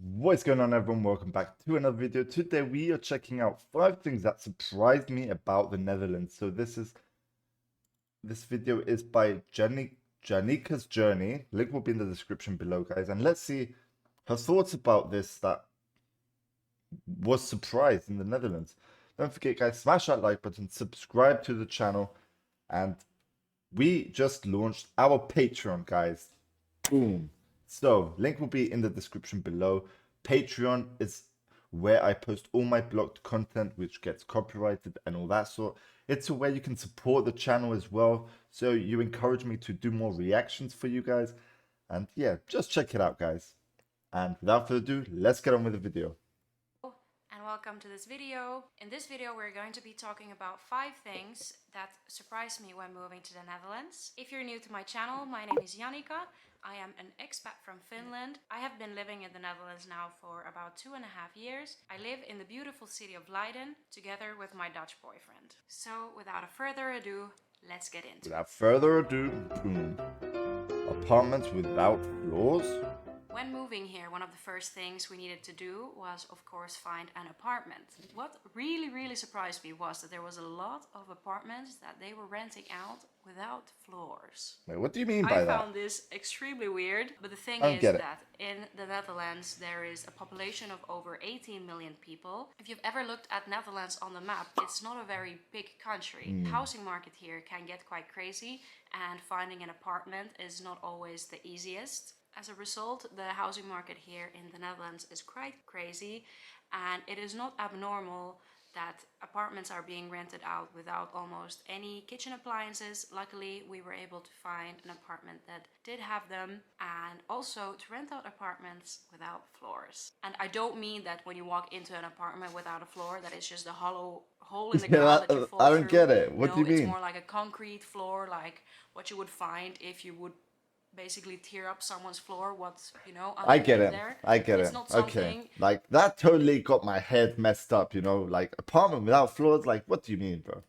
What's going on, everyone? Welcome back to another video. Today we are checking out 5 things that surprised me about the Netherlands. So this video is by Janika's Journey. Link will be in the description below, guys. And let's see her thoughts about this that was surprised in the Netherlands. Don't forget, guys, smash that like button, subscribe to the channel, and we just launched our Patreon, guys. Boom. So, link will be in the description below. Patreon is where I post all my blocked content, which gets copyrighted and all that sort. It's a way you can support the channel as well. So you encourage me to do more reactions for you guys. And yeah, just check it out, guys. And without further ado, let's get on with the video. And welcome to this video. In this video we're going to be talking about 5 things that surprised me when moving to the Netherlands. If you're new to my channel, my name is Janika. I am an expat from Finland. I have been living in the Netherlands now for about 2.5 years. I live in the beautiful city of Leiden together with my Dutch boyfriend. So without further ado, let's get into it. Without further ado, boom. Apartments without floors? When moving here, one of the first things we needed to do was, of course, find an apartment. What really surprised me was that there was a lot of apartments that they were renting out without floors. Wait, what do you mean by I that? found this extremely weird, but the thing I don't is get it. that in the Netherlands there is a population of over 18 million people. If you've ever looked at Netherlands on the map, it's not a very big country. The housing market here can get quite crazy, and finding an apartment is not always the easiest. As a result, the housing market here in the Netherlands is quite crazy, and it is not abnormal that apartments are being rented out without almost any kitchen appliances. Luckily, we were able to find an apartment that did have them, and also to rent out apartments without floors. And I don't mean that when you walk into an apartment without a floor, that it's just a hollow hole in the ground that you fall I don't through. get it. What do you No, it's mean? more like a concrete floor, like what you would find if you would basically tear up someone's floor, what's, I get underneath it. there. I get It's it. not Okay. something. Like that totally got my head messed up, like apartment without floors. Like, what do you mean, bro?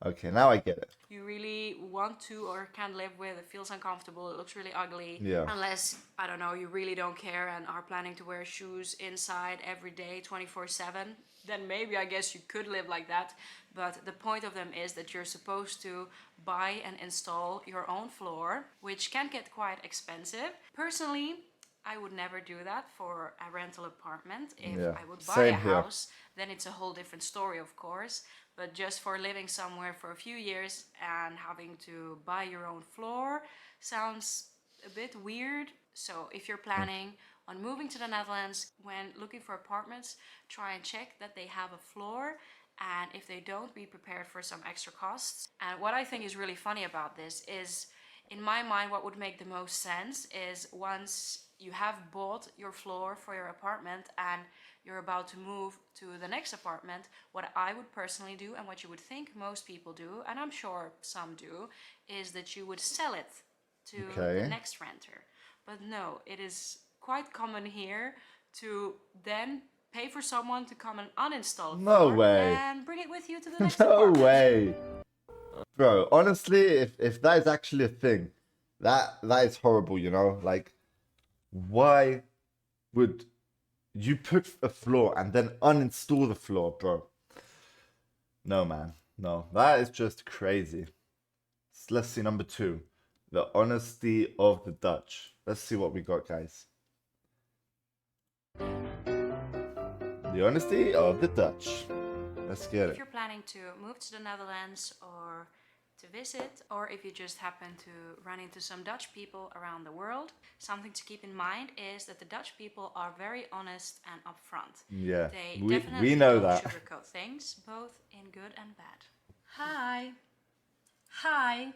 Okay, now I get it. You really want to or can live with. It feels uncomfortable, it looks really ugly. Yeah. Unless, I don't know, you really don't care and are planning to wear shoes inside every day 24/7, then maybe I guess you could live like that. But the point of them is that you're supposed to buy and install your own floor, which can get quite expensive. Personally, I would never do that for a rental apartment. If Yeah, I would buy same a here. house, then it's a whole different story, of course. But just for living somewhere for a few years and having to buy your own floor sounds a bit weird. So if you're planning on moving to the Netherlands, when looking for apartments, try and check that they have a floor. And if they don't, be prepared for some extra costs. And what I think is really funny about this is, in my mind, what would make the most sense is once you have bought your floor for your apartment and you're about to move to the next apartment, what I would personally do, and what you would think most people do, and I'm sure some do, is that you would sell it to the next renter. But no, it is quite common here to then pay for someone to come and uninstall it No way. and bring it with you to the next No apartment. way. Bro, honestly, if that is actually a thing, that is horrible, Like, why would you put a floor and then uninstall the floor, bro? No, man. No, that is just crazy. Let's see number 2. The honesty of the Dutch. Let's see what we got, guys. The honesty of the Dutch. Let's get If it. you're planning to move to the Netherlands or to visit, or if you just happen to run into some Dutch people around the world, something to keep in mind is that the Dutch people are very honest and upfront. Yeah, They we definitely know don't that. sugarcoat things, both in good and bad. Hi. Hi.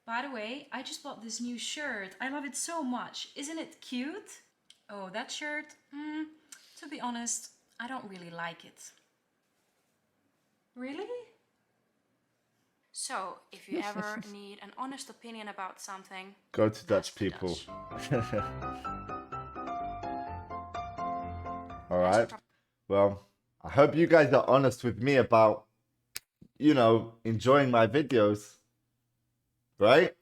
By the way, I just bought this new shirt. I love it so much. Isn't it cute? Oh, that shirt? To be honest, I don't really like it. Really? So, if you ever need an honest opinion about something, Go to ask Dutch the people. Dutch. All right. Well, I hope you guys are honest with me about, enjoying my videos. Right?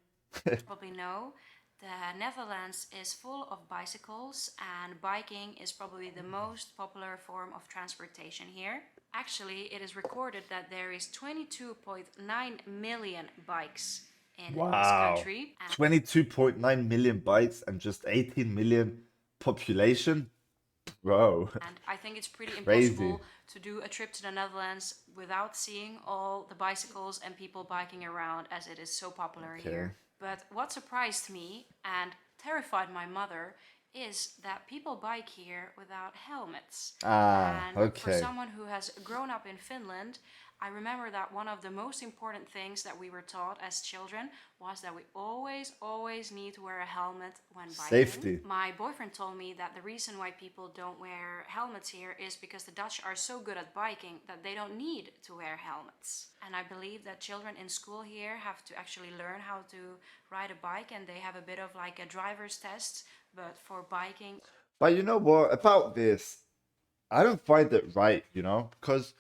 Probably know The Netherlands is full of bicycles, and biking is probably the most popular form of transportation here. Actually, it is recorded that there is 22.9 million bikes in this Wow. country. 22.9 million bikes and just 18 million population? Bro, And I think it's pretty crazy. impossible to do a trip to the Netherlands without seeing all the bicycles and people biking around, as it is so popular Okay. here. But what surprised me and terrified my mother is that people bike here without helmets. Ah, And for okay. someone who has grown up in Finland, I remember that one of the most important things that we were taught as children was that we always need to wear a helmet when biking. Safety. My boyfriend told me that the reason why people don't wear helmets here is because the Dutch are so good at biking that they don't need to wear helmets. And I believe that children in school here have to actually learn how to ride a bike, and they have a bit of like a driver's test, but for biking. But you know what? About this, I don't find it right, because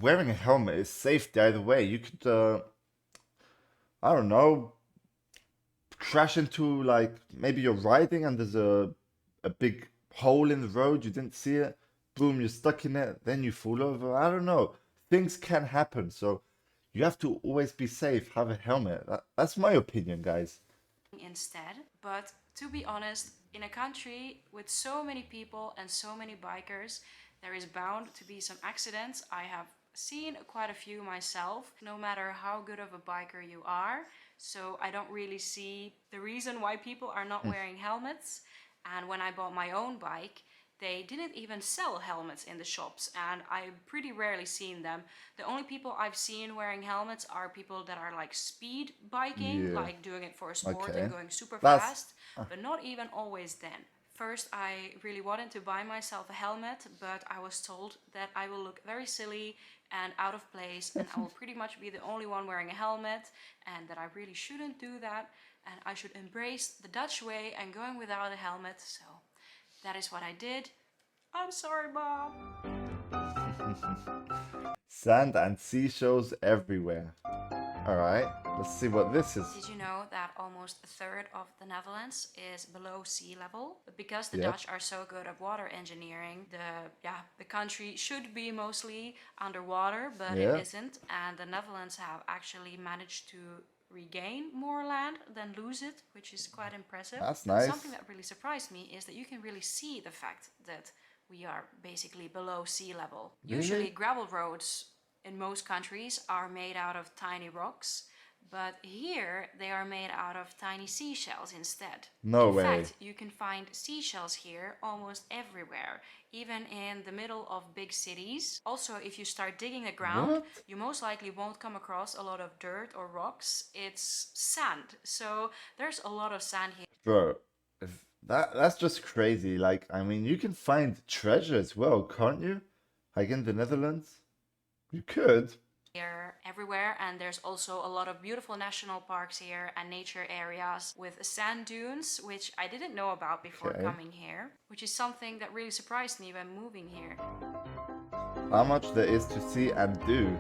wearing a helmet is safety either way. You could, I don't know, crash into like maybe you're riding and there's a big hole in the road, you didn't see it, boom, you're stuck in it, then you fall over. I don't know. Things can happen, so you have to always be safe, have a helmet. That's my opinion, guys. Instead. But to be honest, in a country with so many people and so many bikers, there is bound to be some accidents. I have seen quite a few myself, no matter how good of a biker you are. So I don't really see the reason why people are not wearing helmets. And when I bought my own bike, they didn't even sell helmets in the shops, and I pretty rarely seen them. The only people I've seen wearing helmets are people that are like speed biking, Yeah. like doing it for a sport Okay. and going super That's fast, but not even always then. First, I really wanted to buy myself a helmet, but I was told that I will look very silly and out of place, and I will pretty much be the only one wearing a helmet, and that I really shouldn't do that, and I should embrace the Dutch way and going without a helmet. So that is what I did. I'm sorry, Mom. sand and seashells everywhere. All right, let's see what this is. Did you know that almost a third of the Netherlands is below sea level? But because the Yep. Dutch are so good at water engineering, the country should be mostly underwater, but it Yeah, isn't. And the Netherlands have actually managed to regain more land than lose it, which is quite impressive. that's But something nice. that really surprised me is that you can really see the fact that we are basically below sea level. Usually, Really? gravel roads in most countries are made out of tiny rocks, but here they are made out of tiny seashells instead. No In way. fact, you can find seashells here almost everywhere, even in the middle of big cities. Also, if you start digging the ground, What? you most likely won't come across a lot of dirt or rocks. It's sand. So there's a lot of sand here. Bro, that's just crazy. Like, I mean, you can find treasure as well, can't you? Like in the Netherlands? You could. Everywhere, and there's also a lot of beautiful national parks here and nature areas with sand dunes, which I didn't know about before Okay. coming here, which is something that really surprised me when moving here. How much there is to see and do.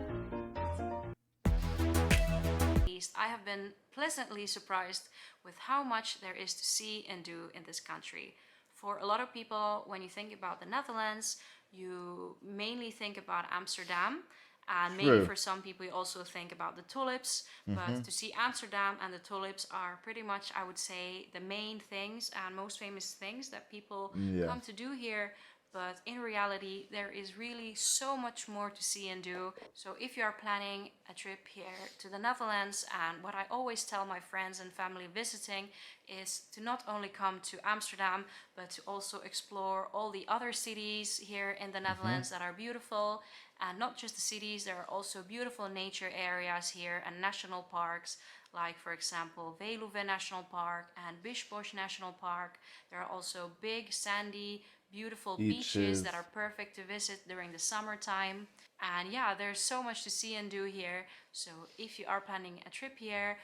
I have been pleasantly surprised with how much there is to see and do in this country. For a lot of people, when you think about the Netherlands, you mainly think about Amsterdam. And maybe True. for some people, you also think about the tulips. Mm-hmm. But to see Amsterdam and the tulips are pretty much, I would say, the main things and most famous things that people Yeah. come to do here. But in reality, there is really so much more to see and do. So if you are planning a trip here to the Netherlands, and what I always tell my friends and family visiting is to not only come to Amsterdam, but to also explore all the other cities here in the Mm-hmm. Netherlands that are beautiful. And not just the cities, there are also beautiful nature areas here and national parks, like for example Veluwe National Park and Bischbosch National Park. There are also big sandy beautiful beaches that Beaches. are perfect to visit during the summertime. And yeah, there's so much to see and do here. So if you are planning a trip here,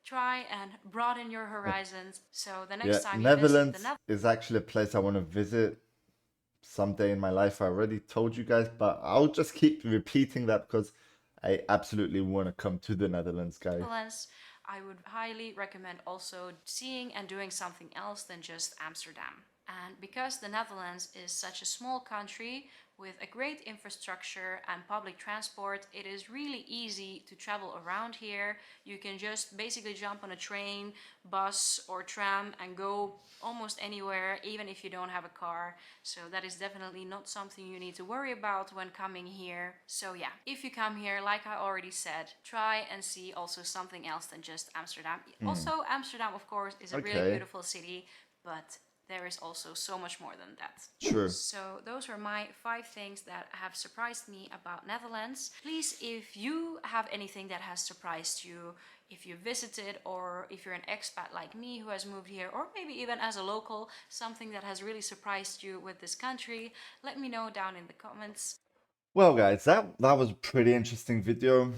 try and broaden your horizons. So the Yeah, next time you visit the Netherlands is actually a place I want to visit someday in my life. I already told you guys, but I'll just keep repeating that because I absolutely want to come to the Netherlands, guys. Netherlands, I would highly recommend also seeing and doing something else than just Amsterdam. And because the Netherlands is such a small country with a great infrastructure and public transport, it is really easy to travel around here. You can just basically jump on a train, bus, or tram and go almost anywhere, even if you don't have a car. So that is definitely not something you need to worry about when coming here. So yeah, if you come here, like I already said, try and see also something else than just Amsterdam. Also, Amsterdam, of course, is a really Okay. beautiful city, but there is also so much more than that. Sure. So those were my 5 things that have surprised me about Netherlands. Please, if you have anything that has surprised you, if you visited or if you're an expat like me who has moved here, or maybe even as a local, something that has really surprised you with this country, let me know down in the comments. Well, guys, that was a pretty interesting video.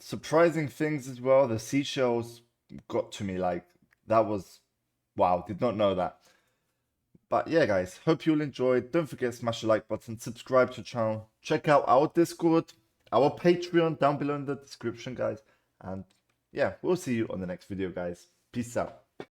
Surprising things as well. The seashells got to me, like that was wow, did not know that. But yeah, guys, hope you'll enjoy. Don't forget to smash the like button, subscribe to the channel, check out our Discord, our Patreon down below in the description, guys. And yeah, we'll see you on the next video, guys. Peace out.